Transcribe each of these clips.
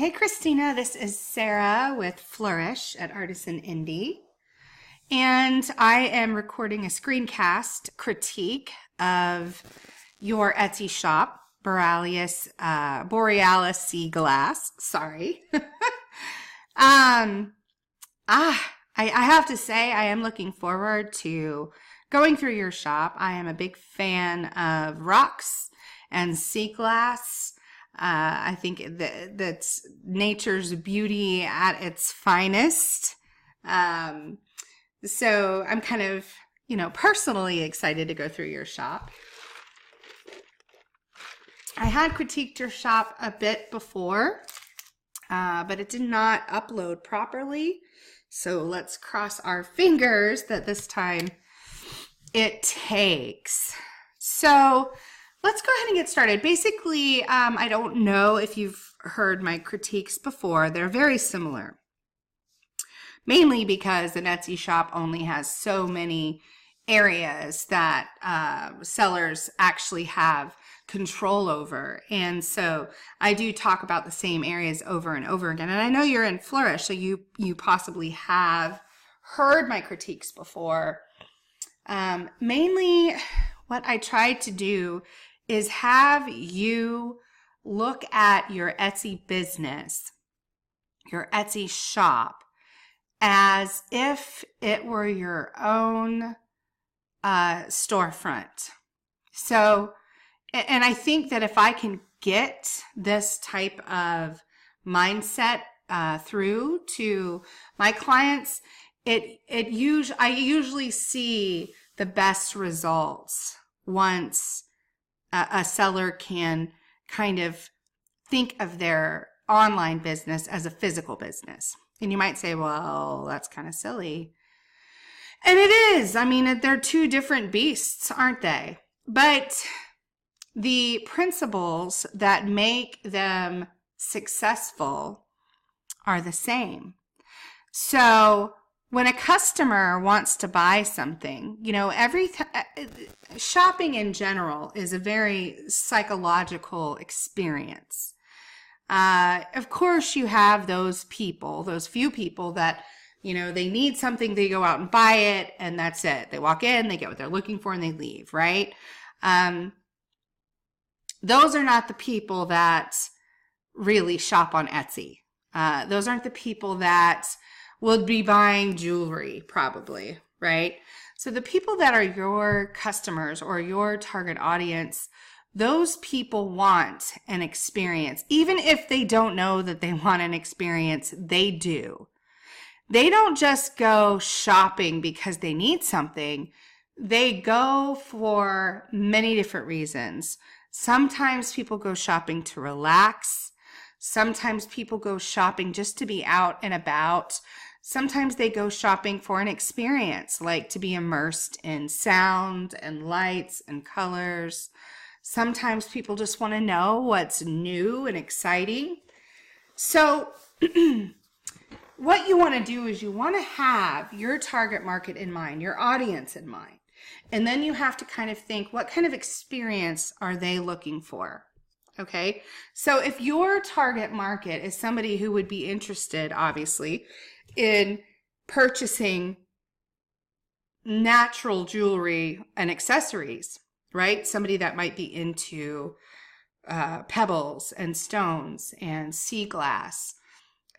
Hey Christina, this is Sarah with Flourish at Artisan Indie, and I am recording a screencast critique of your Etsy shop, Borealis Sea Glass. Sorry. um, I have to say I am looking forward to going through your shop. I am a big fan of rocks and sea glass. I think that's nature's beauty at its finest. So I'm kind of, personally excited to go through your shop. I had critiqued your shop a bit before, but it did not upload properly. So let's cross our fingers that this time it takes. So let's go ahead and get started. Basically, I don't know if you've heard my critiques before. They're very similar. Mainly because an Etsy shop only has so many areas that sellers actually have control over. And so I do talk about the same areas over and over again. And I know you're in Flourish, so you possibly have heard my critiques before. Mainly what I tried to do is have you look at your Etsy business, your Etsy shop, as if it were your own storefront. So, and I think that if I can get this type of mindset through to my clients, I usually see the best results once a seller can kind of think of their online business as a physical business. And you might say, well, that's kind of silly. And it is. I mean, they're two different beasts, aren't they? But the principles that make them successful are the same. So when a customer wants to buy something, shopping in general is a very psychological experience. Of course, you have those few people that, they need something, they go out and buy it, and that's it. They walk in, they get what they're looking for, and they leave, right? Those are not the people that really shop on Etsy. Those aren't the people that will be buying jewelry, probably, right? So the people that are your customers or your target audience, those people want an experience. Even if they don't know that they want an experience, they do. They don't just go shopping because they need something. They go for many different reasons. Sometimes people go shopping to relax. Sometimes people go shopping just to be out and about. Sometimes they go shopping for an experience, like to be immersed in sound and lights and colors. Sometimes people just want to know what's new and exciting. So what you want to do is you want to have your target market in mind, your audience in mind. And then you have to kind of think, what kind of experience are they looking for? Okay, so if your target market is somebody who would be interested, obviously, in purchasing natural jewelry and accessories, right? Somebody that might be into pebbles and stones and sea glass,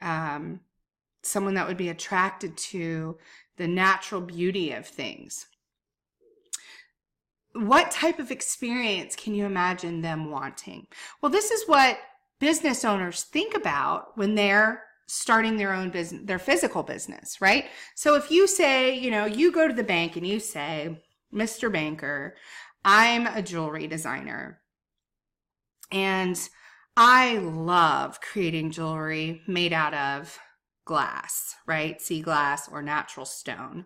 someone that would be attracted to the natural beauty of things. What type of experience can you imagine them wanting? Well, this is what business owners think about when they're starting their own business, their physical business, right? So if you say, you go to the bank and you say, Mr. Banker, I'm a jewelry designer and I love creating jewelry made out of glass, right? Sea glass or natural stone.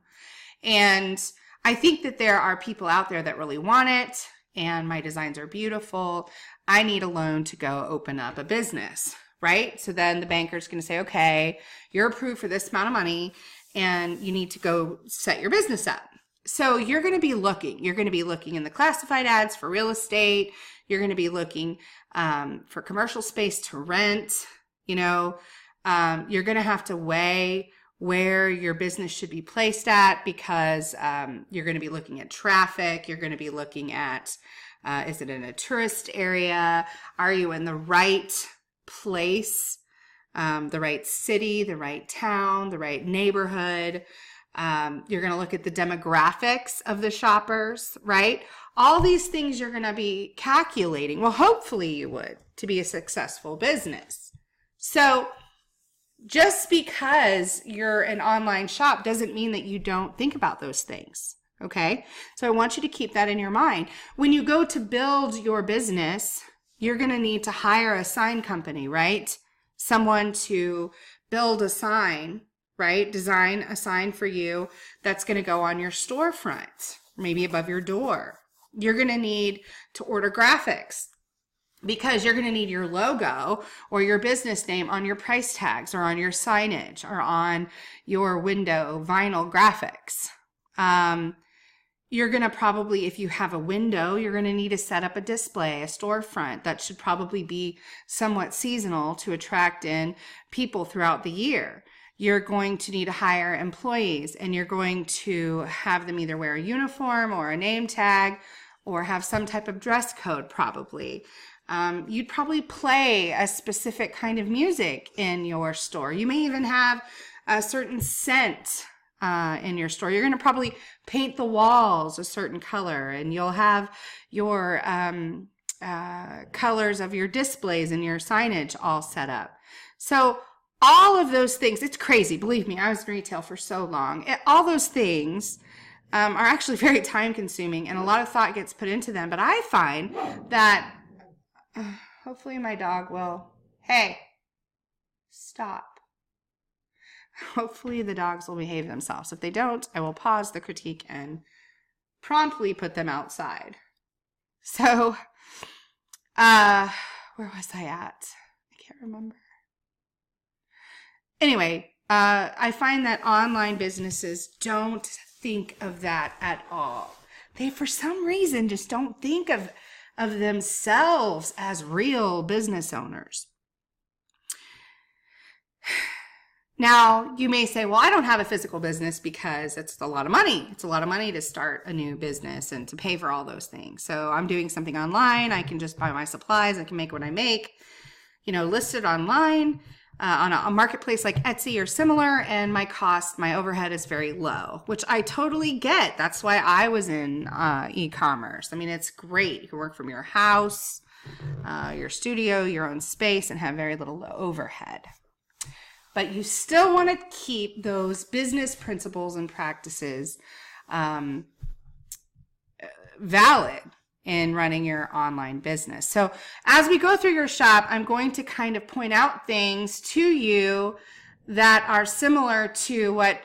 And I think that there are people out there that really want it, and my designs are beautiful. I need a loan to go open up a business, right? So then the banker's going to say, okay, you're approved for this amount of money, and you need to go set your business up. So you're going to be looking. You're going to be looking in the classified ads for real estate. You're going to be looking for commercial space to rent. You're going to have to weigh where your business should be placed at, because you're going to be looking at traffic. You're going to be looking at, is it in a tourist area? Are you in the right place, the right city, the right town, the right neighborhood? You're going to look at the demographics of the shoppers, right? All these things you're going to be calculating. Well, hopefully you would, to be a successful business. So just because you're an online shop doesn't mean that you don't think about those things. Okay. So I want you to keep that in your mind. When you go to build your business, you're going to need to hire a sign company, right? Someone to build a sign, right? Design a sign for you that's going to go on your storefront, maybe above your door. You're going to need to order graphics, because you're going to need your logo or your business name on your price tags or on your signage or on your window vinyl graphics. You're going to probably, if you have a window, you're going to need to set up a display, a storefront that should probably be somewhat seasonal to attract in people throughout the year. You're going to need to hire employees, and you're going to have them either wear a uniform or a name tag or have some type of dress code probably. You'd probably play a specific kind of music in your store. You may even have a certain scent in your store. You're going to probably paint the walls a certain color, and you'll have your colors of your displays and your signage all set up. So all of those things, it's crazy. Believe me, I was in retail for so long. All those things are actually very time consuming, and a lot of thought gets put into them. But I find that hopefully my dog will, hey, stop. Hopefully the dogs will behave themselves. If they don't, I will pause the critique and promptly put them outside. So, where was I at? I can't remember. Anyway, I find that online businesses don't think of that at all. They, for some reason, just don't think of themselves as real business owners. Now, you may say, well, I don't have a physical business because it's a lot of money. It's a lot of money to start a new business and to pay for all those things. So I'm doing something online. I can just buy my supplies. I can make what I make, list it online on a marketplace like Etsy or similar, and my overhead is very low, which I totally get. That's why I was in e-commerce. I mean, it's great. You can work from your house, your studio, your own space, and have very little overhead. But you still want to keep those business principles and practices valid in running your online business. So as we go through your shop, I'm going to kind of point out things to you that are similar to what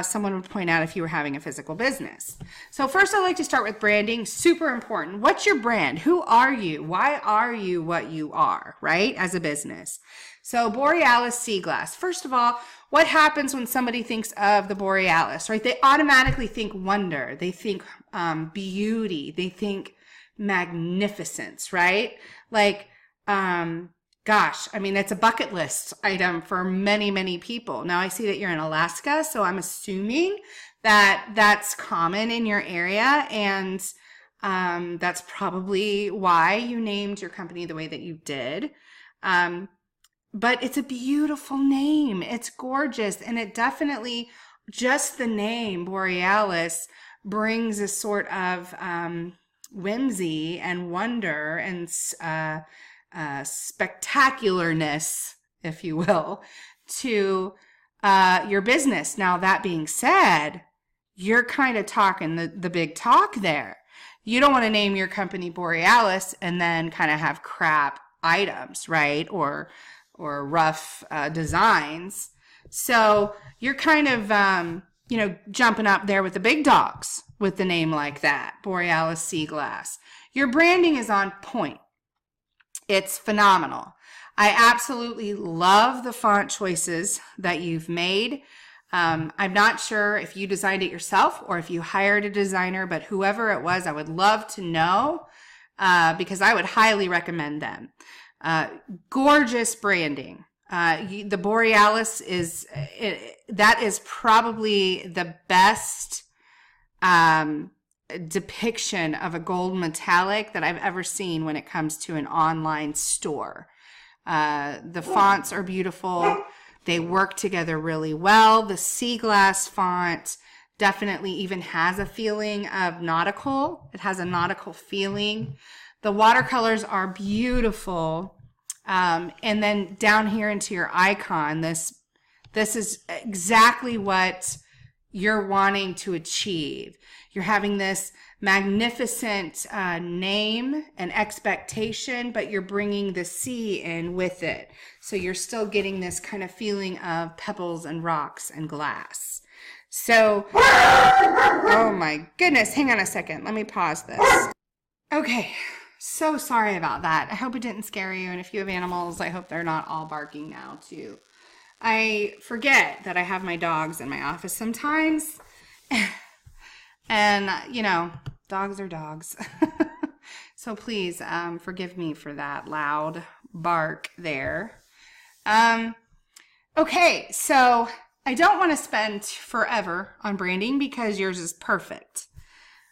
someone would point out if you were having a physical business. So first, I'd like to start with branding. Super important. What's your brand? Who are you? Why are you what you are, right? As a business. So Borealis Sea Glass. First of all, what happens when somebody thinks of the Borealis, right? They automatically think wonder. They think beauty. They think magnificence, right? Like, gosh, I mean, it's a bucket list item for many, many people. Now I see that you're in Alaska, so I'm assuming that that's common in your area, and that's probably why you named your company the way that you did. But it's a beautiful name. It's gorgeous, and it definitely, just the name Borealis brings a sort of whimsy and wonder and spectacularness, if you will, to your business. Now, that being said, you're kind of talking the big talk there. You don't want to name your company Borealis and then kind of have crap items, right? Or rough designs. So you're kind of, jumping up there with the big dogs with the name like that, Borealis Sea Glass. Your branding is on point. It's phenomenal. I absolutely love the font choices that you've made. I'm not sure if you designed it yourself or if you hired a designer, but whoever it was, I would love to know because I would highly recommend them. Gorgeous branding. The Borealis that is probably the best depiction of a gold metallic that I've ever seen when it comes to an online store. The fonts are beautiful. They work together really well. The sea glass font definitely even has a feeling of nautical. It has a nautical feeling. The watercolors are beautiful. And then down here into your icon, this is exactly what you're wanting to achieve. You're having this magnificent name and expectation, but you're bringing the sea in with it. So you're still getting this kind of feeling of pebbles and rocks and glass. So, oh my goodness, hang on a second. Let me pause this. Okay, so sorry about that. I hope it didn't scare you. And if you have animals, I hope they're not all barking now too. I forget that I have my dogs in my office sometimes. And, you know, dogs are dogs. So please forgive me for that loud bark there. Okay, so I don't want to spend forever on branding because yours is perfect.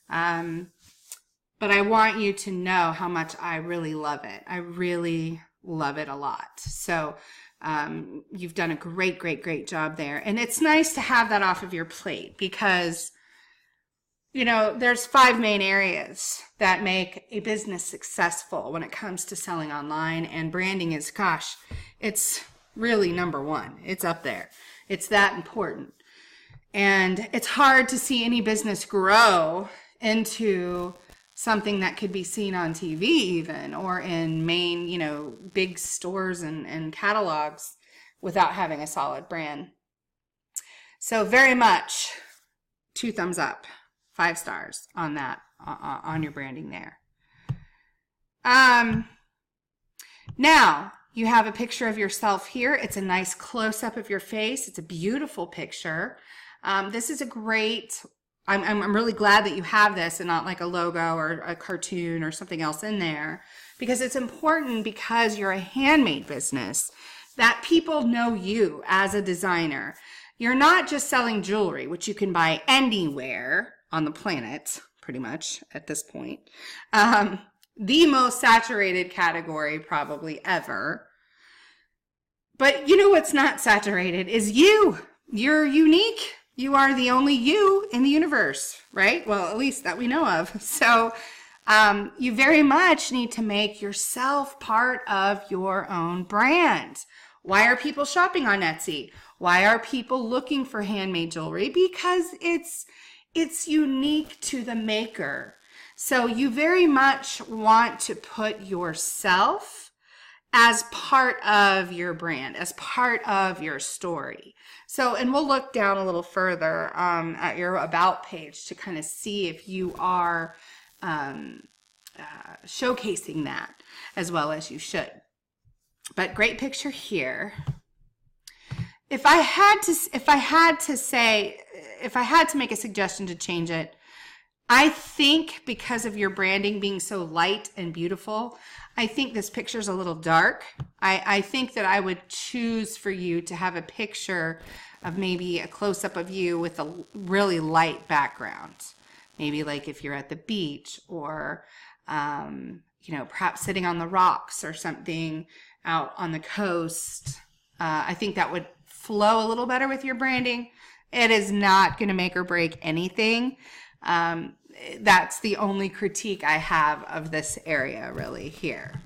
But I want you to know how much I really love it. I really love it a lot. So you've done a great job there. And it's nice to have that off of your plate because, you know, there's 5 main areas that make a business successful when it comes to selling online, and branding is, gosh, it's really number 1. It's up there. It's that important. And it's hard to see any business grow into something that could be seen on TV even, or in main, you know, big stores and catalogs without having a solid brand. So very much 2 thumbs up, 5 stars on that, on your branding there. Now you have a picture of yourself here. It's a nice close-up of your face. It's a beautiful picture. This is a great, I'm really glad that you have this and not like a logo or a cartoon or something else in there, because it's important, because you're a handmade business, that people know you as a designer. You're not just selling jewelry, which you can buy anywhere on the planet, pretty much at this point. The most saturated category probably ever. But you know what's not saturated is you. You're unique. You are the only you in the universe, right? Well, at least that we know of. So you very much need to make yourself part of your own brand. Why are people shopping on Etsy? Why are people looking for handmade jewelry? Because it's unique to the maker. So you very much want to put yourself as part of your brand, as part of your story. So, and we'll look down a little further at your About page to kind of see if you are showcasing that as well as you should. But great picture here. If I had to make a suggestion to change it, I think because of your branding being so light and beautiful, I think this picture's a little dark. I think that I would choose for you to have a picture of maybe a close-up of you with a really light background. Maybe like if you're at the beach, or, you know, perhaps sitting on the rocks or something out on the coast. I think that would flow a little better with your branding. It is not going to make or break anything. That's the only critique I have of this area really here.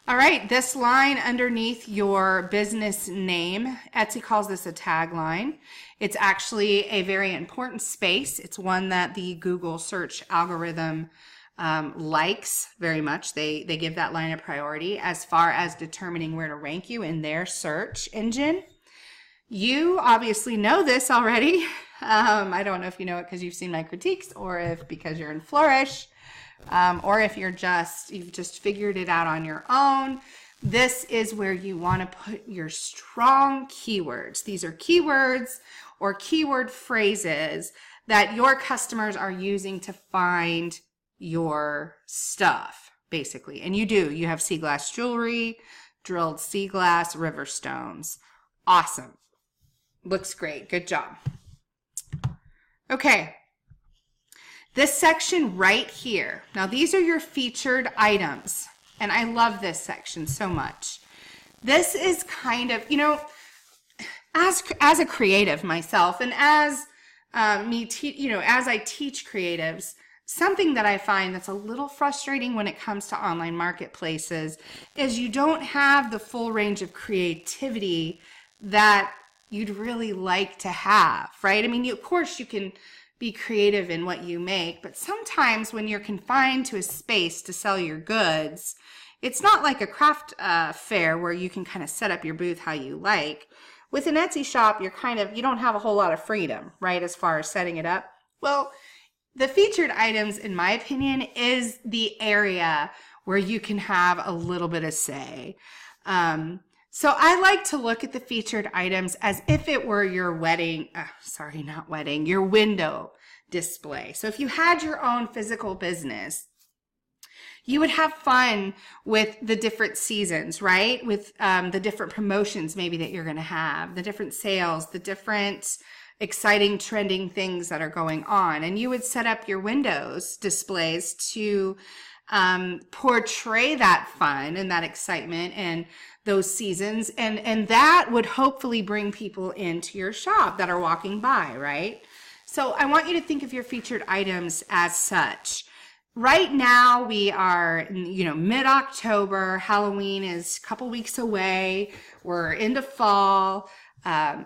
All right, this line underneath your business name, Etsy calls this a tagline. It's actually a very important space. It's one that the Google search algorithm likes very much. They give that line a priority as far as determining where to rank you in their search engine. You obviously know this already. I don't know if you know it because you've seen my critiques, or if because you're in Flourish, or if you've just figured it out on your own. This is where you want to put your strong keywords. These are keywords or keyword phrases that your customers are using to find your stuff, basically. And you have sea glass jewelry, drilled sea glass, river stones. Awesome. Looks great. Good job. Okay. This section right here. Now, these are your featured items. And I love this section so much. This is kind of, you know, as a creative myself, and as as I teach creatives, something that I find that's a little frustrating when it comes to online marketplaces is you don't have the full range of creativity that you'd really like to have, right? I mean, of course you can be creative in what you make, but sometimes when you're confined to a space to sell your goods, it's not like a craft fair where you can kind of set up your booth how you like. With an Etsy shop, you don't have a whole lot of freedom, right, as far as setting it up. Well, the featured items, in my opinion, is the area where you can have a little bit of say. So I like to look at the featured items as if it were your your window display. So if you had your own physical business, you would have fun with the different seasons, right? With the different promotions maybe that you're going to have, the different sales, the different exciting trending things that are going on. And you would set up your windows displays to portray that fun and that excitement and those seasons. And that would hopefully bring people into your shop that are walking by, right? So I want you to think of your featured items as such. Right now we are, mid-October. Halloween is a couple weeks away. We're into fall.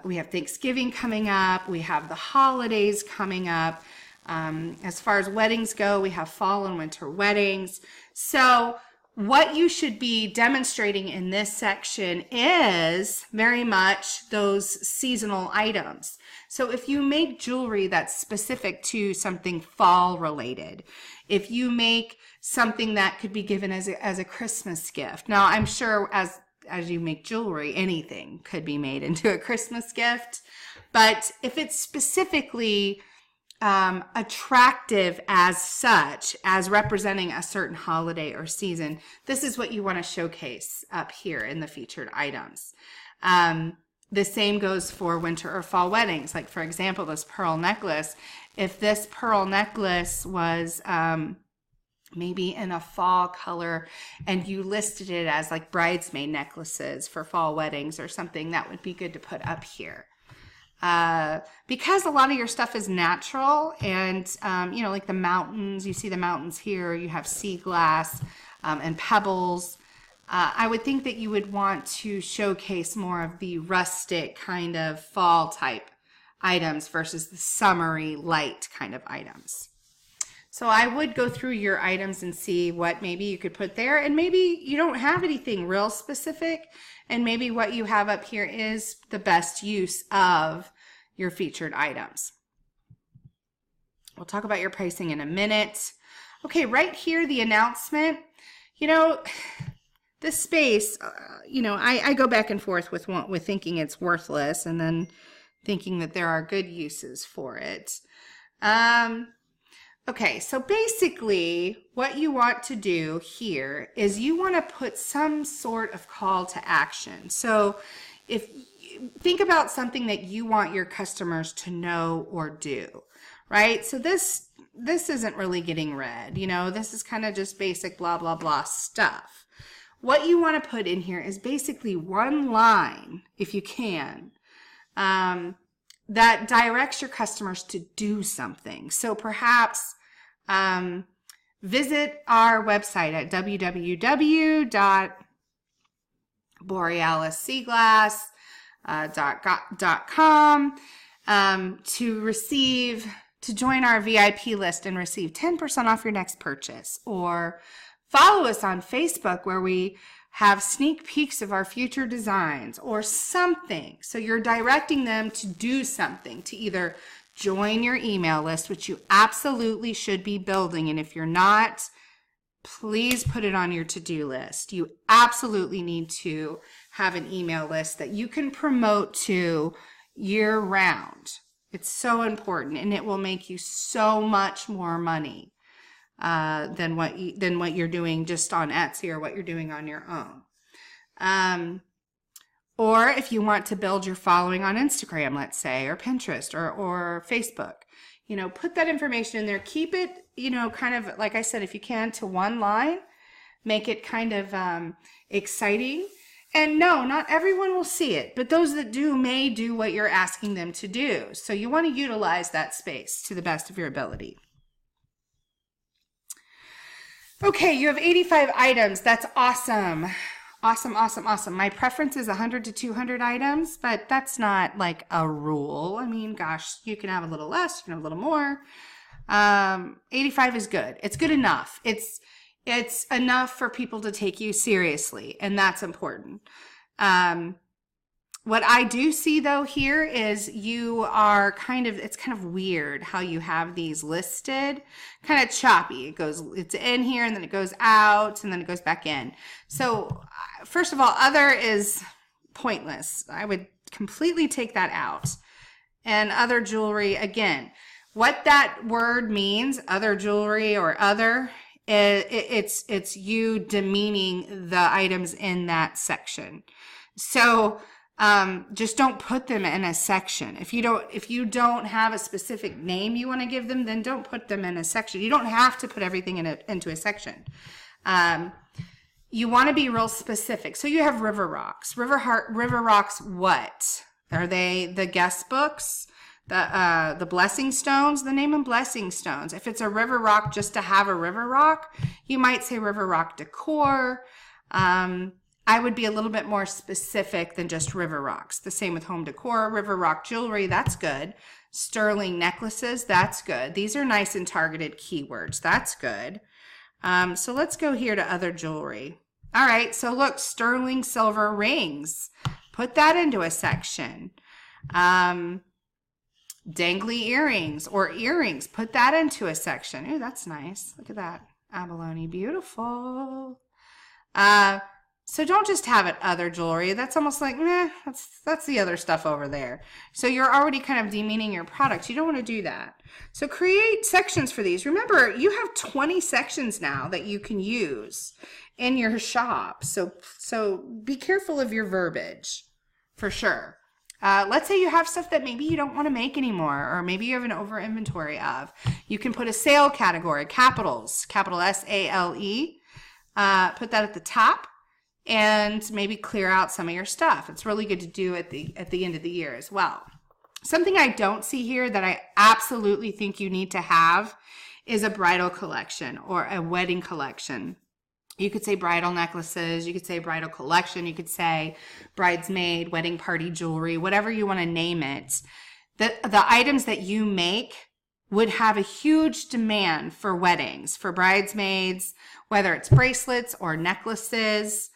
We have Thanksgiving coming up. We have the holidays coming up. As far as weddings go, we have fall and winter weddings. So what you should be demonstrating in this section is very much those seasonal items. So if you make jewelry that's specific to something fall related, if you make something that could be given as a Christmas gift. Now, I'm sure as you make jewelry, anything could be made into a Christmas gift. But if it's specifically attractive as such, as representing a certain holiday or season, this is what you want to showcase up here in the featured items. The same goes for winter or fall weddings. Like, for example, this pearl necklace. If this pearl necklace was maybe in a fall color and you listed it as like bridesmaid necklaces for fall weddings or something, that would be good to put up here. Because a lot of your stuff is natural and, like the mountains, you see the mountains here, you have sea glass and pebbles. I would think that you would want to showcase more of the rustic kind of fall type items versus the summery light kind of items. So I would go through your items and see what maybe you could put there, and maybe you don't have anything real specific, and maybe what you have up here is the best use of your featured items. We'll talk about your pricing in a minute. Okay, right here, the announcement. This space, I go back and forth with thinking it's worthless and then thinking that there are good uses for it. Okay, so basically what you want to do here is you want to put some sort of call to action. So think about something that you want your customers to know or do, right? So this isn't really getting read, this is kind of just basic blah, blah, blah stuff. What you want to put in here is basically one line, if you can, that directs your customers to do something. So perhaps visit our website at www.borealisseaglass.com to join our VIP list and receive 10% off your next purchase, or follow us on Facebook where we have sneak peeks of our future designs or something. So you're directing them to do something, to either join your email list, which you absolutely should be building. And if you're not, please put it on your to-do list. You absolutely need to have an email list that you can promote to year round. It's so important, and it will make you so much more money than what you're doing just on Etsy or what you're doing on your own. Or if you want to build your following on Instagram, let's say, or Pinterest or Facebook, put that information in there. Keep it, kind of, like I said, if you can, to one line. Make it kind of exciting. And no, not everyone will see it, but those that do may do what you're asking them to do. So you want to utilize that space to the best of your ability. Okay, you have 85 items. That's awesome. Awesome, awesome, awesome. My preference is 100 to 200 items, but that's not like a rule. I mean, gosh, you can have a little less, you can have a little more. 85 is good. It's good enough. It's enough for people to take you seriously, and that's important. What I do see though here is it's kind of weird how you have these listed, kind of choppy. It's in here and then it goes out and then it goes back in. So first of all, other is pointless. I would completely take that out. And other jewelry, again, what that word means, other jewelry or other, it's you demeaning the items in that section. So just don't put them in a section. If you don't have a specific name you want to give them, then don't put them in a section. You don't have to put everything into a section. You want to be real specific. So you have River Rocks. River Rocks, what? Are they the guest books? The blessing stones? The name and blessing stones. If it's a river rock just to have a river rock, you might say river rock decor. I would be a little bit more specific than just river rocks. The same with home decor, river rock jewelry, that's good. Sterling necklaces, that's good. These are nice and targeted keywords. That's good. So let's go here to other jewelry. All right, so look, sterling silver rings. Put that into a section. Dangly earrings or earrings. Put that into a section. Ooh, that's nice. Look at that. Abalone, beautiful. So don't just have it other jewelry. That's almost like, that's the other stuff over there. So you're already kind of demeaning your product. You don't want to do that. So create sections for these. Remember, you have 20 sections now that you can use in your shop. So be careful of your verbiage for sure. Let's say you have stuff that maybe you don't want to make anymore, or maybe you have an over inventory of. You can put a sale category, capitals, capital S-A-L-E. Put that at the top. And maybe clear out some of your stuff. It's really good to do at the end of the year as well. Something I don't see here that I absolutely think you need to have is a bridal collection or a wedding collection. You could say bridal necklaces, you could say bridal collection, you could say bridesmaid, wedding party jewelry, whatever you want to name it. The items that you make would have a huge demand for weddings, for bridesmaids, whether it's bracelets or necklaces,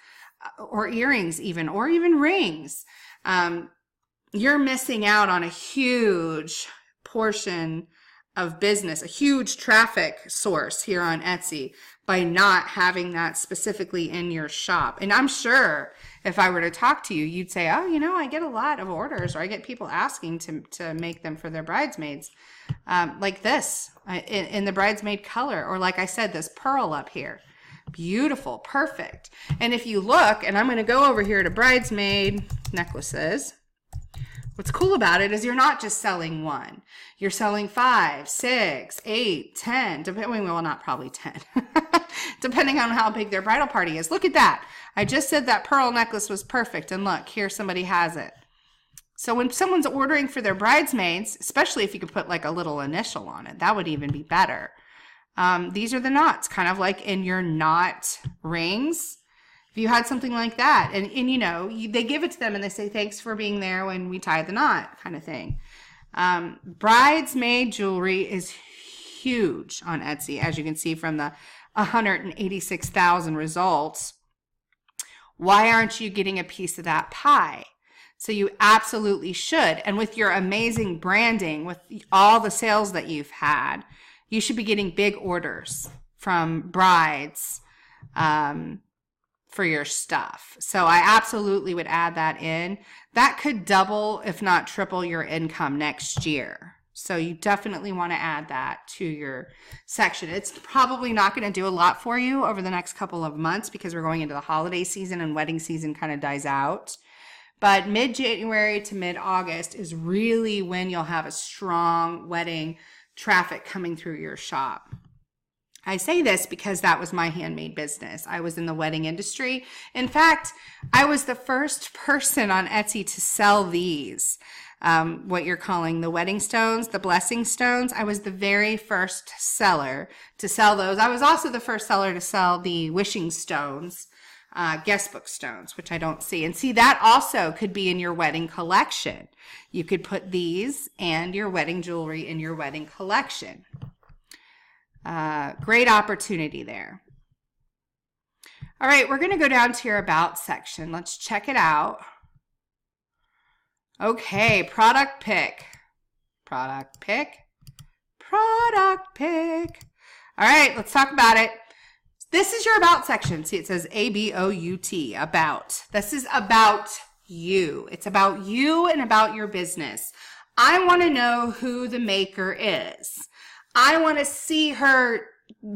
or earrings even, or even rings. You're missing out on a huge portion of business, a huge traffic source here on Etsy by not having that specifically in your shop. And I'm sure if I were to talk to you, you'd say, oh, I get a lot of orders, or I get people asking to make them for their bridesmaids. Like this in the bridesmaid color, or like I said, this pearl up here. Beautiful, perfect. And if you look, and I'm going to go over here to bridesmaid necklaces. What's cool about it is you're not just selling one. You're selling 5, 6, 8, 10, well, not probably 10, depending on how big their bridal party is. Look at that. I just said that pearl necklace was perfect, and look, here somebody has it. So when someone's ordering for their bridesmaids, especially if you could put like a little initial on it, that would even be better. These are the knots, kind of like in your knot rings. If you had something like that, and they give it to them and they say, thanks for being there when we tie the knot, kind of thing. Bridesmaid jewelry is huge on Etsy, as you can see from the 186,000 results. Why aren't you getting a piece of that pie? So you absolutely should. And with your amazing branding, with all the sales that you've had, you should be getting big orders from brides for your stuff. So I absolutely would add that in. That could double, if not triple, your income next year. So you definitely want to add that to your section. It's probably not going to do a lot for you over the next couple of months because we're going into the holiday season and wedding season kind of dies out. But mid-January to mid-August is really when you'll have a strong wedding traffic coming through your shop. I say this because that was my handmade business. I was in the wedding industry. In fact, I was the first person on Etsy to sell these, what you're calling the wedding stones, the blessing stones. I was the very first seller to sell those. I was also the first seller to sell the wishing stones, guest book stones, which I don't see. And see, that also could be in your wedding collection. You could put these and your wedding jewelry in your wedding collection. Great opportunity there. All right, we're going to go down to your About section. Let's check it out. Okay, product pick. Product pick. Product pick. All right, let's talk about it. This is your About section. See, it says A-B-O-U-T, About. This is about you. It's about you and about your business. I want to know who the maker is. I want to see her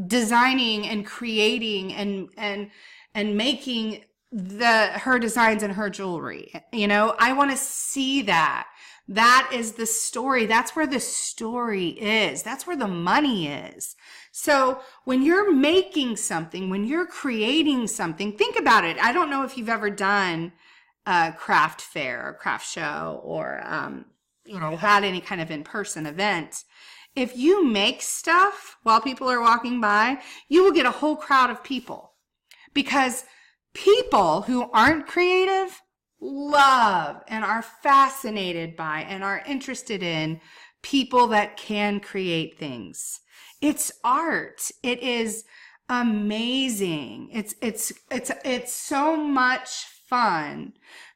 designing and creating and making her designs and her jewelry. You know, I want to see that. That is the story. That's where the story is. That's where the money is. So when you're making something, when you're creating something, think about it. I don't know if you've ever done a craft fair or craft show or, had any kind of in-person event. If you make stuff while people are walking by, you will get a whole crowd of people, because people who aren't creative love and are fascinated by and are interested in people that can create things. It's art. It is amazing. It's so much fun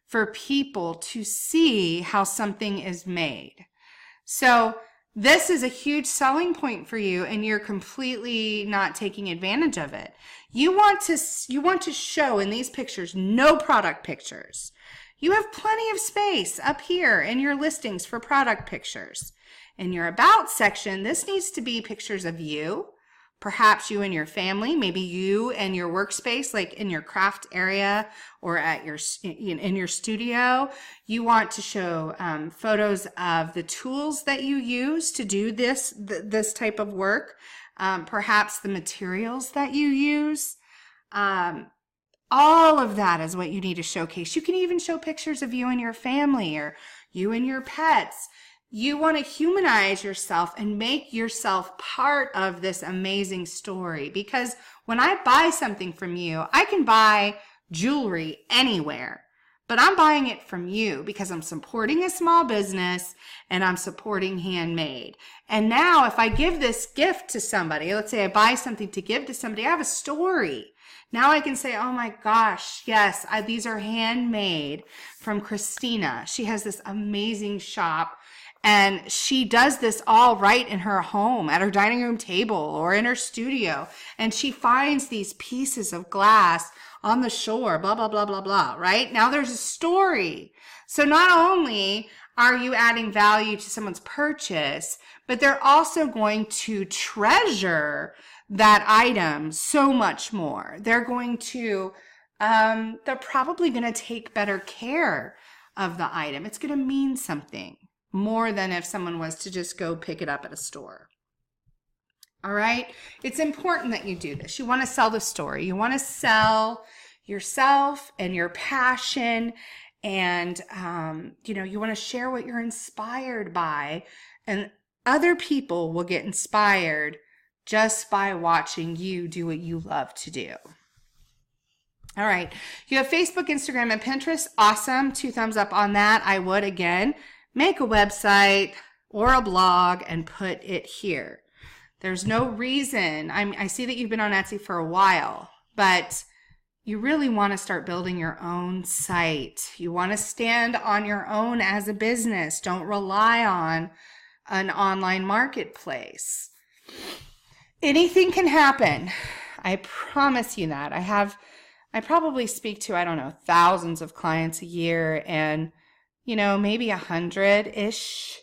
for people to see how something is made. So this is a huge selling point for you, and you're completely not taking advantage of it. You want to show in these pictures no product pictures. You have plenty of space up here in your listings for product pictures. In your About section, this needs to be pictures of you, perhaps you and your family, maybe you and your workspace, like in your craft area or at in your studio. You want to show photos of the tools that you use to do this type of work, perhaps the materials that you use. All of that is what you need to showcase. You can even show pictures of you and your family or you and your pets. You want to humanize yourself and make yourself part of this amazing story, because when I buy something from you, I can buy jewelry anywhere, but I'm buying it from you because I'm supporting a small business and I'm supporting handmade. And now if I give this gift to somebody, let's say I buy something to give to somebody, I have a story. Now I can say, oh my gosh, yes, these are handmade from Kristina. She has this amazing shop, and she does this all right in her home, at her dining room table or in her studio. And she finds these pieces of glass on the shore, blah, blah, blah, blah, blah, right? Now there's a story. So not only are you adding value to someone's purchase, but they're also going to treasure that item so much more. They're going to, they're probably going to take better care of the item. It's going to mean something more than if someone was to just go pick it up at a store. All right? It's important that you do this. You want to sell the story. You want to sell yourself and your passion, and you want to share what you're inspired by, and other people will get inspired just by watching you do what you love to do. All right. You have Facebook, Instagram, and Pinterest. Awesome. 2 thumbs up on that. I would, again, make a website or a blog and put it here. There's no reason. I see that you've been on Etsy for a while, but you really want to start building your own site. You want to stand on your own as a business. Don't rely on an online marketplace. Anything can happen. I promise you that. I probably speak to, thousands of clients a year, and maybe 100-ish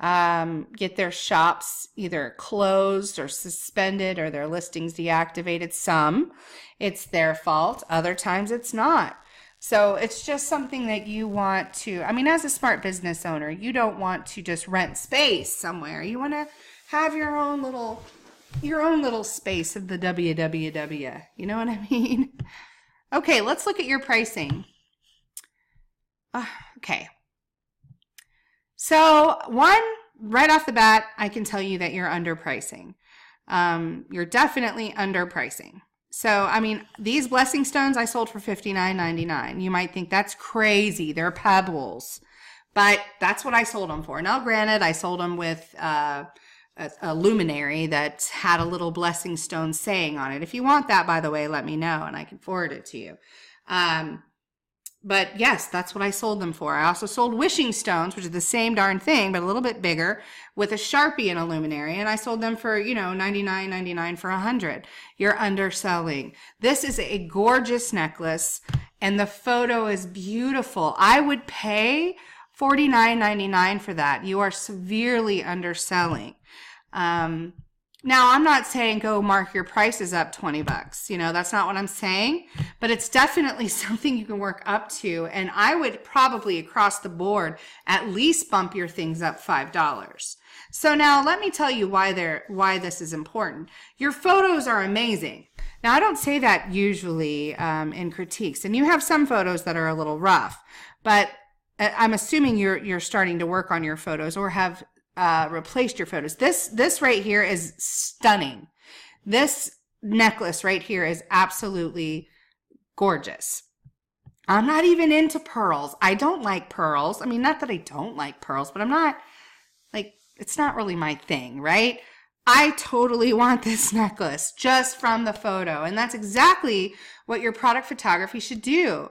get their shops either closed or suspended or their listings deactivated. Some, it's their fault. Other times it's not. So it's just something that you want to, I mean, as a smart business owner, you don't want to just rent space somewhere. You want to have your own little space of the WWW. You know what I mean? Okay, let's look at your pricing. Okay. So right off the bat, I can tell you that you're underpricing. You're definitely underpricing. So, I mean, these blessing stones I sold for $59.99. You might think that's crazy. They're pebbles. But that's what I sold them for. Now, granted, I sold them with a luminary that had a little blessing stone saying on it. If you want that, by the way, let me know and I can forward it to you. But yes, that's what I sold them for. I also sold wishing stones, which is the same darn thing, but a little bit bigger, with a Sharpie and a luminary. And I sold them for, $99.99 for $100. You're underselling. This is a gorgeous necklace, and the photo is beautiful. I would pay $49.99 for that. You are severely underselling. Now, I'm not saying go mark your prices up $20. That's not what I'm saying, but it's definitely something you can work up to. And I would probably across the board at least bump your things up $5. So now let me tell you why this is important. Your photos are amazing. Now, I don't say that usually in critiques, and you have some photos that are a little rough, but I'm assuming you're starting to work on your photos or have replaced your photos. This right here is stunning. This necklace right here is absolutely gorgeous. I'm not even into pearls. I don't like pearls. I mean, not that I don't like pearls, but I'm not it's not really my thing, right? I totally want this necklace just from the photo. And that's exactly what your product photography should do.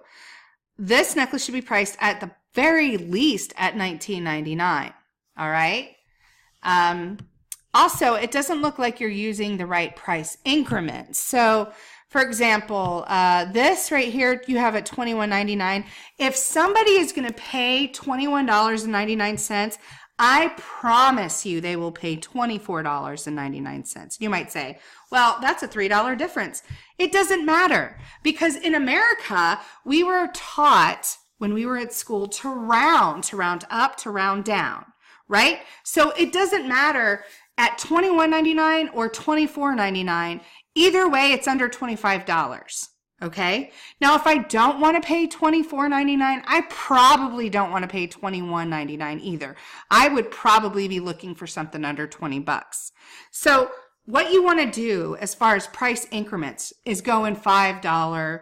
This necklace should be priced at the very least at $19.99. All right. Also, it doesn't look like you're using the right price increment. So, for example, this right here, you have at $21.99. If somebody is going to pay $21.99, I promise you they will pay $24.99. You might say, well, that's a $3 difference. It doesn't matter, because in America, we were taught when we were at school to round up, to round down. Right? So it doesn't matter at $21.99 or $24.99. Either way, it's under $25. Okay? Now, if I don't want to pay $24.99, I probably don't want to pay $21.99 either. I would probably be looking for something under $20. So what you want to do as far as price increments is go in $5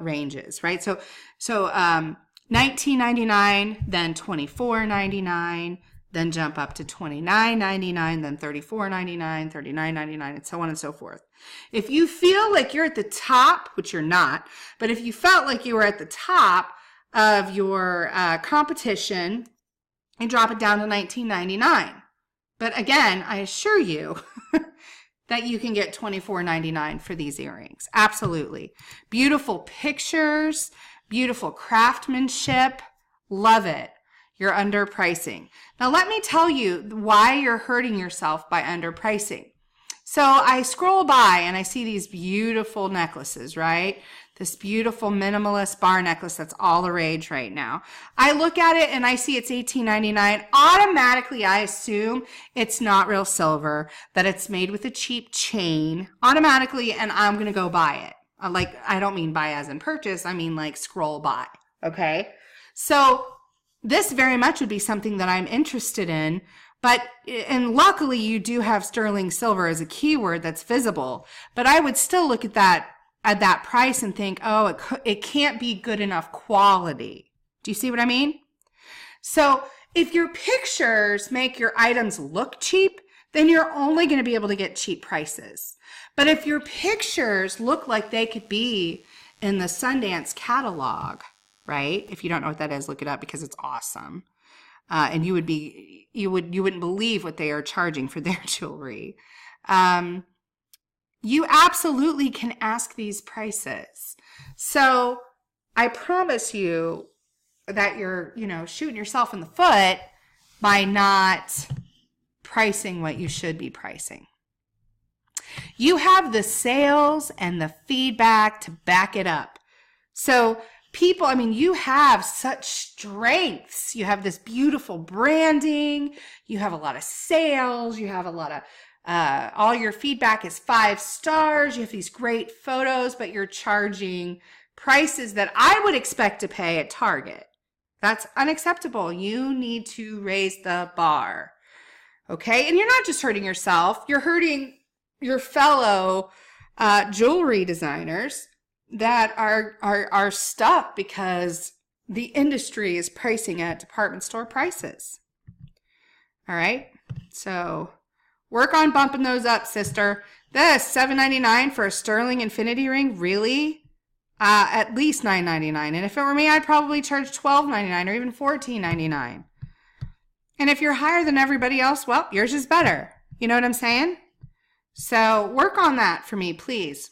ranges, right? So $19.99, then $24.99, then jump up to $29.99, then $34.99, $39.99, and so on and so forth. If you feel like you're at the top, which you're not, but if you felt like you were at the top of your competition, you drop it down to $19.99. But again, I assure you that you can get $24.99 for these earrings. Absolutely. Beautiful pictures, beautiful craftsmanship. Love it. You're underpricing. Now, let me tell you why you're hurting yourself by underpricing. So I scroll by and I see these beautiful necklaces, right? This beautiful minimalist bar necklace that's all the rage right now. I look at it and I see it's $18.99. Automatically, I assume it's not real silver, that it's made with a cheap chain. Automatically, and I'm going to go buy it. I don't mean buy as in purchase. I mean like scroll by. Okay? So this very much would be something that I'm interested in, and luckily you do have sterling silver as a keyword that's visible, but I would still look at that price and think, oh, it can't be good enough quality. Do you see what I mean? So if your pictures make your items look cheap, then you're only going to be able to get cheap prices. But if your pictures look like they could be in the Sundance catalog, right? If you don't know what that is, look it up because it's awesome. And you wouldn't believe what they are charging for their jewelry. You absolutely can ask these prices. So I promise you that you're, shooting yourself in the foot by not pricing what you should be pricing. You have the sales and the feedback to back it up. So people, I mean, you have such strengths. You have this beautiful branding. You have a lot of sales. You have a lot of, all your feedback is 5 stars. You have these great photos, but you're charging prices that I would expect to pay at Target. That's unacceptable. You need to raise the bar. Okay? And you're not just hurting yourself. You're hurting your fellow jewelry designers that are stuck because the industry is pricing at department store prices. All right? So work on bumping those up, sister. This $7.99 for a sterling infinity ring, really? At least $9.99. And if it were me, I'd probably charge $12.99 or even $14.99. And if you're higher than everybody else, well, yours is better. You know what I'm saying? So work on that for me, please.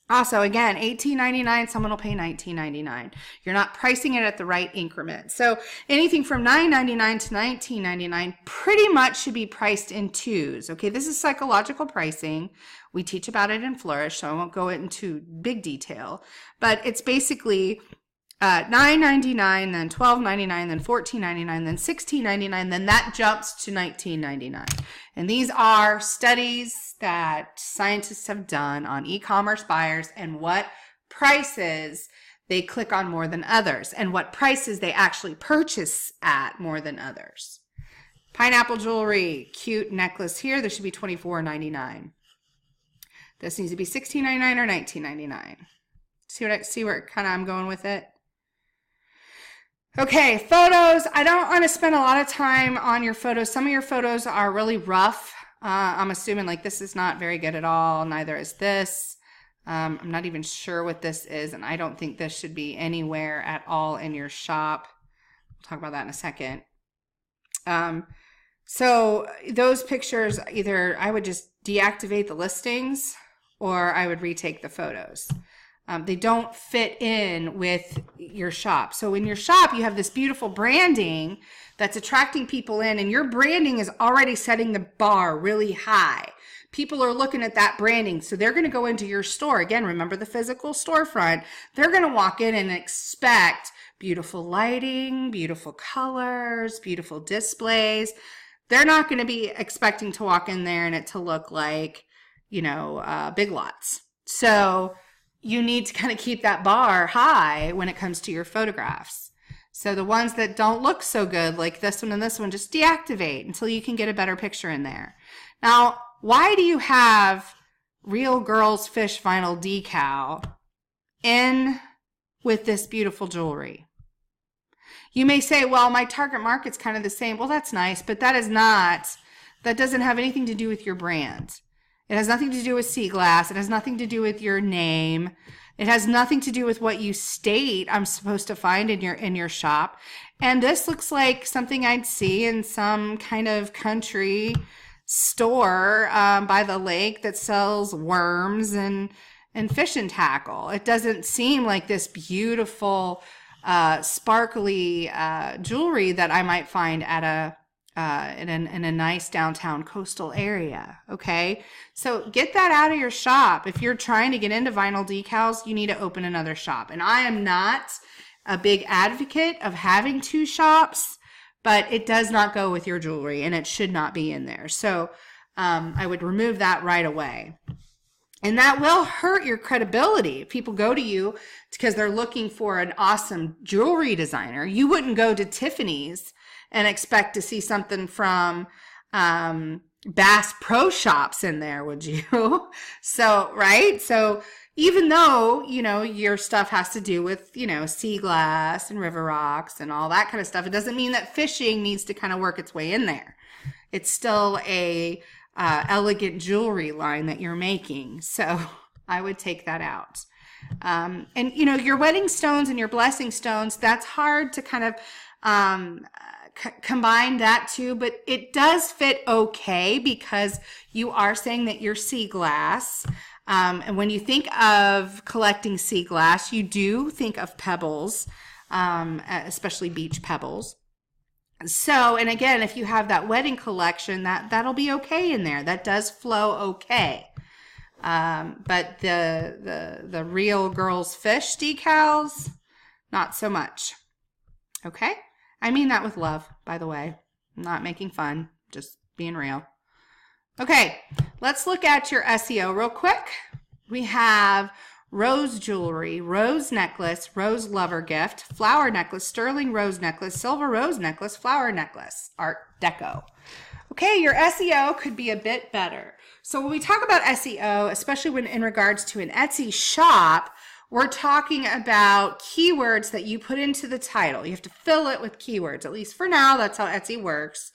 Also, again, $18.99, someone will pay $19.99. You're not pricing it at the right increment. So anything from $9.99 to $19.99 pretty much should be priced in twos. Okay, this is psychological pricing. We teach about it in Flourish, so I won't go into big detail. But it's basically $9.99, then $12.99, then $14.99, then $16.99, then that jumps to $19.99. And these are studies that scientists have done on e-commerce buyers and what prices they click on more than others and what prices they actually purchase at more than others. Pineapple jewelry, cute necklace here. This should be $24.99. This needs to be $16.99 or $19.99. See where kind of I'm going with it? Okay, photos. I don't want to spend a lot of time on your photos. Some of your photos are really rough. I'm assuming like this is not very good at all. Neither is this. I'm not even sure what this is, and I don't think this should be anywhere at all in your shop. We'll talk about that in a second. So those pictures, either I would just deactivate the listings or I would retake the photos. They don't fit in with your shop. So in your shop, you have this beautiful branding that's attracting people in, and your branding is already setting the bar really high. People are looking at that branding, so they're going to go into your store. Again, remember the physical storefront. They're going to walk in and expect beautiful lighting, beautiful colors, beautiful displays. They're not going to be expecting to walk in there and it to look like, you know, Big Lots. So you need to kind of keep that bar high when it comes to your photographs. So the ones that don't look so good, like this one and this one, just deactivate until you can get a better picture in there. Now, why do you have Real Girls Fish vinyl decal in with this beautiful jewelry? You may say, well, my target market's kind of the same. Well, that's nice, but that doesn't have anything to do with your brand. It has nothing to do with sea glass. It has nothing to do with your name. It has nothing to do with what you state I'm supposed to find in your shop. And this looks like something I'd see in some kind of country store by the lake that sells worms and fishing tackle. It doesn't seem like this beautiful, sparkly jewelry that I might find at in a nice downtown coastal area. Okay, so get that out of your shop. If you're trying to get into vinyl decals, you need to open another shop. And I am not a big advocate of having 2 shops, but it does not go with your jewelry and it should not be in there. So I would remove that right away. And that will hurt your credibility. If people go to you because they're looking for an awesome jewelry designer, you wouldn't go to Tiffany's and expect to see something from Bass Pro Shops in there, would you? So, right? So even though, you know, your stuff has to do with, you know, sea glass and river rocks and all that kind of stuff, it doesn't mean that fishing needs to kind of work its way in there. It's still a elegant jewelry line that you're making. So I would take that out. And, you know, your wedding stones and your blessing stones, that's hard to kind of combine that too, but it does fit okay because you are saying that you're sea glass. And when you think of collecting sea glass, you do think of pebbles, especially beach pebbles. So, and again, if you have that wedding collection, that'll be okay in there. That does flow okay. But the real girls fish decals, not so much. Okay? I mean that with love, by the way. I'm not making fun, just being real. Okay, let's look at your SEO real quick. We have rose jewelry, rose necklace, rose lover gift, flower necklace, sterling rose necklace, silver rose necklace, flower necklace, art deco. Okay, your SEO could be a bit better. So when we talk about SEO, especially when in regards to an Etsy shop, we're talking about keywords that you put into the title. You have to fill it with keywords, at least for now. That's how Etsy works.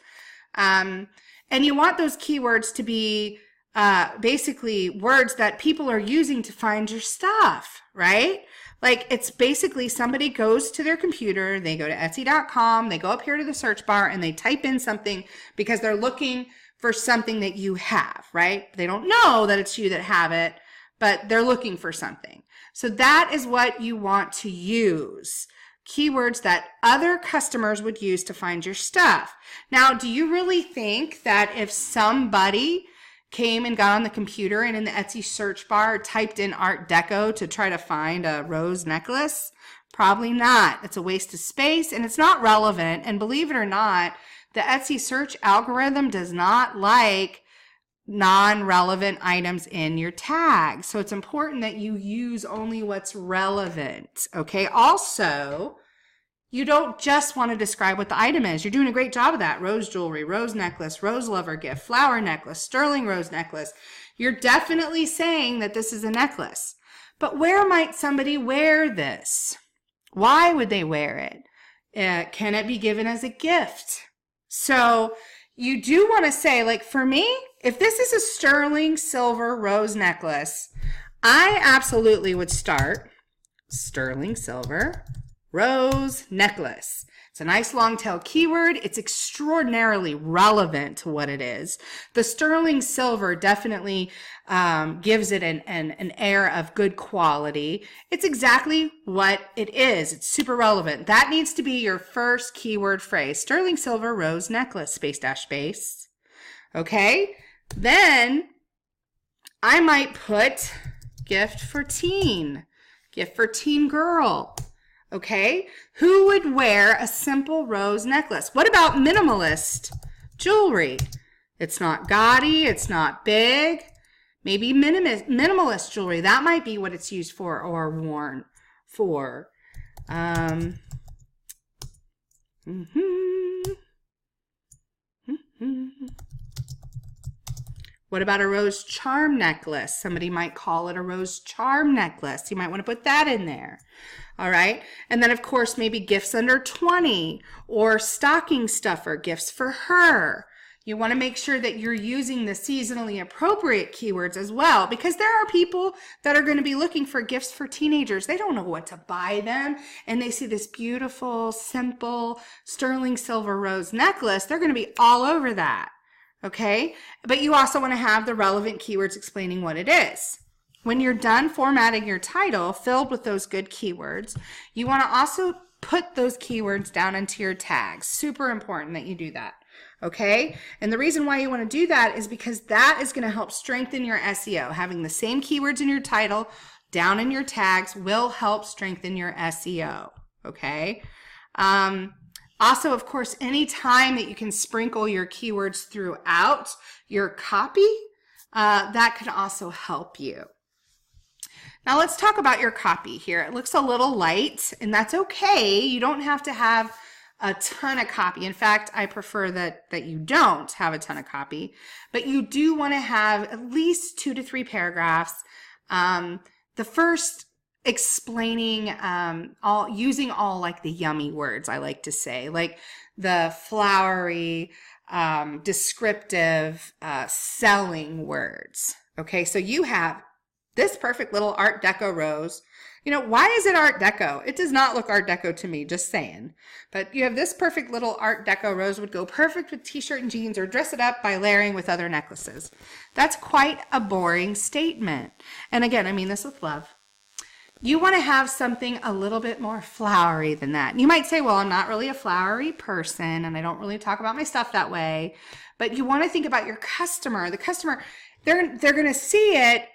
And you want those keywords to be basically words that people are using to find your stuff, right? Like it's basically somebody goes to their computer, they go to Etsy.com, they go up here to the search bar and they type in something because they're looking for something that you have, right? They don't know that it's you that have it, but they're looking for something. So that is what you want to use. Keywords that other customers would use to find your stuff. Now, do you really think that if somebody came and got on the computer and in the Etsy search bar typed in Art Deco to try to find a rose necklace? Probably not. It's a waste of space and it's not relevant. And believe it or not, the Etsy search algorithm does not like non-relevant items in your tags. So it's important that you use only what's relevant. Okay. Also, you don't just want to describe what the item is. You're doing a great job of that. Rose jewelry, rose necklace, rose lover gift, flower necklace, sterling rose necklace. You're definitely saying that this is a necklace. But where might somebody wear this? Why would they wear it? Can it be given as a gift? So you do want to say, like for me, if this is a sterling silver rose necklace, I absolutely would start sterling silver rose necklace. It's a nice long tail keyword. It's extraordinarily relevant to what it is. The sterling silver definitely gives it an air of good quality. It's exactly what it is. It's super relevant. That needs to be your first keyword phrase. Sterling silver rose necklace, space dash space. Okay. Then I might put gift for teen girl. Okay, who would wear a simple rose necklace? What about minimalist jewelry? It's not gaudy, it's not big. Maybe minimalist jewelry. That might be what it's used for or worn for. What about a rose charm necklace? Somebody might call it a rose charm necklace. You might want to put that in there. All right. And then, of course, maybe gifts under 20 or stocking stuffer, gifts for her. You want to make sure that you're using the seasonally appropriate keywords as well, because there are people that are going to be looking for gifts for teenagers. They don't know what to buy them, and they see this beautiful, simple sterling silver rose necklace. They're going to be all over that. Okay. But you also want to have the relevant keywords explaining what it is. When you're done formatting your title filled with those good keywords, you want to also put those keywords down into your tags. Super important that you do that. Okay? And the reason why you want to do that is because that is going to help strengthen your SEO. Having the same keywords in your title down in your tags will help strengthen your SEO. Okay? Also, of course, any time that you can sprinkle your keywords throughout your copy, that could also help you. Now let's talk about your copy here. It looks a little light, and that's okay. You don't have to have a ton of copy. In fact, I prefer that you don't have a ton of copy, but you do want to have at least 2 to 3 paragraphs. The first explaining using all like the yummy words, I like to say, like the flowery, descriptive, selling words. Okay, so you have this perfect little Art Deco rose. You know, why is it Art Deco? It does not look Art Deco to me, just saying. But you have this perfect little Art Deco rose would go perfect with t-shirt and jeans, or dress it up by layering with other necklaces. That's quite a boring statement. And again, I mean this with love. you want to have something a little bit more flowery than that. You might say, well, I'm not really a flowery person and I don't really talk about my stuff that way. But you want to think about your customer. The customer, they're going to see it,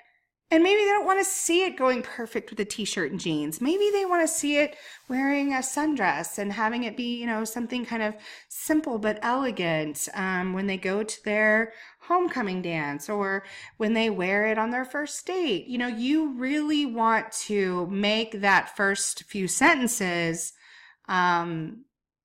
and maybe they don't want to see it going perfect with a t-shirt and jeans. Maybe they want to see it wearing a sundress and having it be, something kind of simple but elegant when they go to their homecoming dance or when they wear it on their first date. You really want to make that first few sentences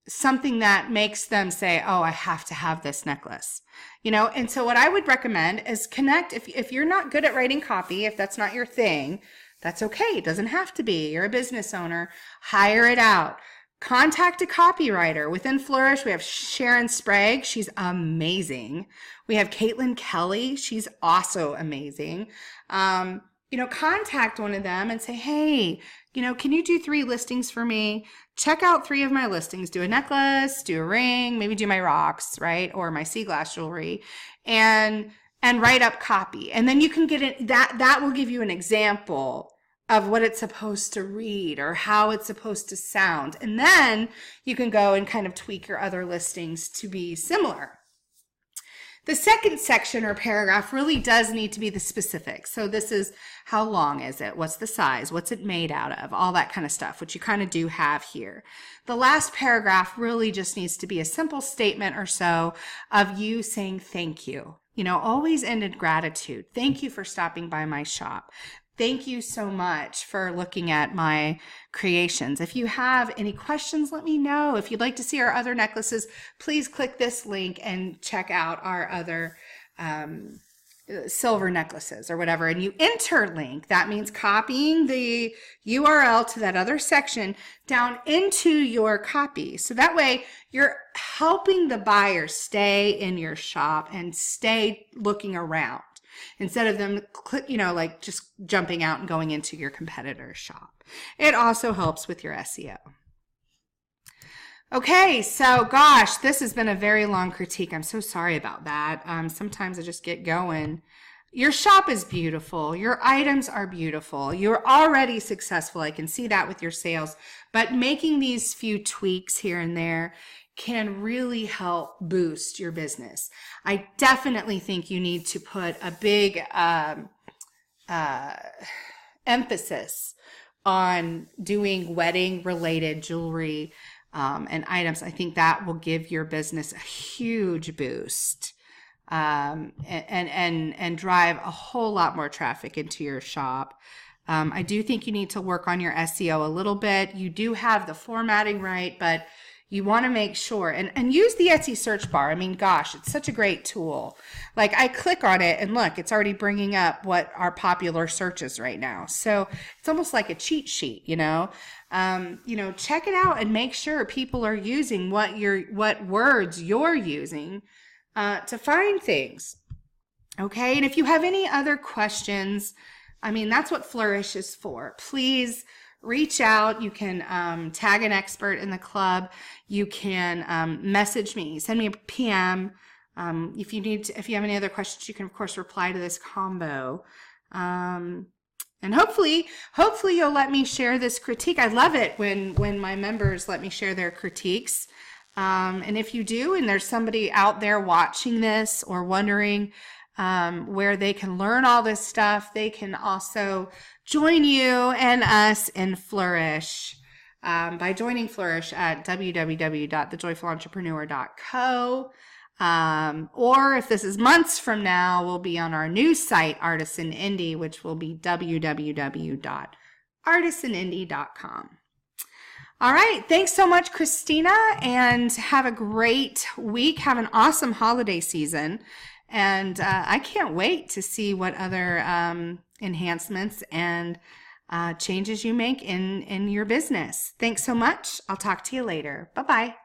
something that makes them say, oh, I have to have this necklace. And so what I would recommend is connect. If you're not good at writing copy, if that's not your thing, that's okay. It doesn't have to be. You're a business owner. Hire it out. Contact a copywriter. Within Flourish, we have Sharon Sprague. She's amazing. We have Caitlin Kelly. She's also amazing. Contact one of them and say, hey, can you do 3 listings for me? Check out 3 of my listings. Do a necklace, do a ring, maybe do my rocks, right? Or my sea glass jewelry, and write up copy. And then you can get it. That will give you an example of what it's supposed to read or how it's supposed to sound. And then you can go and kind of tweak your other listings to be similar. The second section or paragraph really does need to be the specifics. So this is, how long is it? What's the size? What's it made out of? All that kind of stuff, which you kind of do have here. The last paragraph really just needs to be a simple statement or so of you saying thank you. Always end in gratitude. Thank you for stopping by my shop. Thank you so much for looking at my creations. If you have any questions, let me know. If you'd like to see our other necklaces, please click this link and check out our other silver necklaces or whatever. And you interlink. That means copying the URL to that other section down into your copy. So that way you're helping the buyer stay in your shop and stay looking around, instead of them just jumping out and going into your competitor's shop. It also helps with your SEO. Okay, so gosh, this has been a very long critique. I'm so sorry about that. Sometimes I just get going. Your shop is beautiful. Your items are beautiful. You're already successful. I can see that with your sales. But making these few tweaks here and there can really help boost your business. I definitely think you need to put a big emphasis on doing wedding related jewelry and items. I think that will give your business a huge boost and drive a whole lot more traffic into your shop. I do think you need to work on your SEO a little bit. You do have the formatting right, but you want to make sure and use the Etsy search bar. I mean, gosh, it's such a great tool. Like, I click on it and look, it's already bringing up what are popular searches right now. So it's almost like a cheat sheet, check it out and make sure people are using what words you're using to find things. Okay. And if you have any other questions, that's what Flourish is for. Please reach out. You can tag an expert in the club. You can message me, send me a PM. If you have any other questions, you can of course reply to this combo. And hopefully you'll let me share this critique. I love it when my members let me share their critiques. And if you do, and there's somebody out there watching this or wondering where they can learn all this stuff, they can also join you and us in Flourish by joining Flourish at www.thejoyfulentrepreneur.co. Or if this is months from now, we'll be on our new site, Artisan Indie, which will be www.artisanindie.com. All right. Thanks so much, Kristina, and have a great week. Have an awesome holiday season. And I can't wait to see what other enhancements and changes you make in your business. Thanks so much. I'll talk to you later. Bye-bye.